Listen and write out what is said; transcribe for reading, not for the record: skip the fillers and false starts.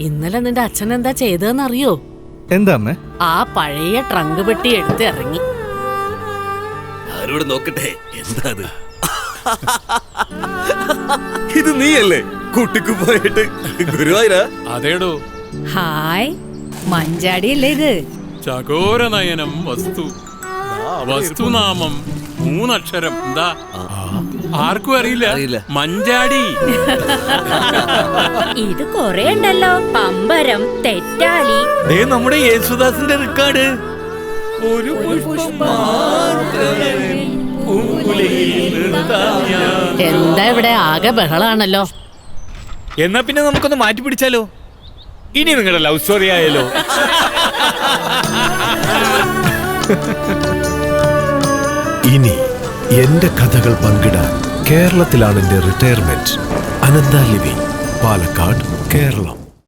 ഇന്നലെ നിന്റെ അച്ഛൻ എന്താ ചെയ്തതെന്നറിയോ? എന്താ അമ്മേ? ആ പഴയ ട്രങ്ക് പെട്ടി എടുത്ത് ഇറങ്ങി. ആരോട് നോക്കട്ടെ, എന്താ ഇത്? നീയല്ലേ കുട്ടിക്ക് പോയിട്ട് ഗുരുവായൂരാ? അതേടോ. ഹായ്, മഞ്ചാടിയല്ലേ ഇത്? ചകോരനയനം വസ്തു, വസ്തുനാമം 3 അക്ഷരം. എന്താ ആർക്കും അറിയില്ല? മഞ്ചാടി. ഇത് കൊറേ ഉണ്ടല്ലോ. പമ്പരം, തെറ്റാലി. നമ്മുടെ യേശുദാസിന്റെ റെക്കോർഡ്. ഒരു എന്താ ഇവിടെ ആകെ ബഹളാണല്ലോ. എന്നാ പിന്നെ നമുക്കൊന്ന് മാറ്റി പിടിച്ചാലോ? ഇനി നിങ്ങളുടെ ലവ് സ്റ്റോറി ആയാലോ? ഇനി എന്റെ കഥകൾ പങ്കിടാൻ കേരളത്തിലാണ് എന്റെ റിട്ടയർമെന്റ്. അനന്ത ലിവിംഗ്, പാലക്കാട്, കേരളം.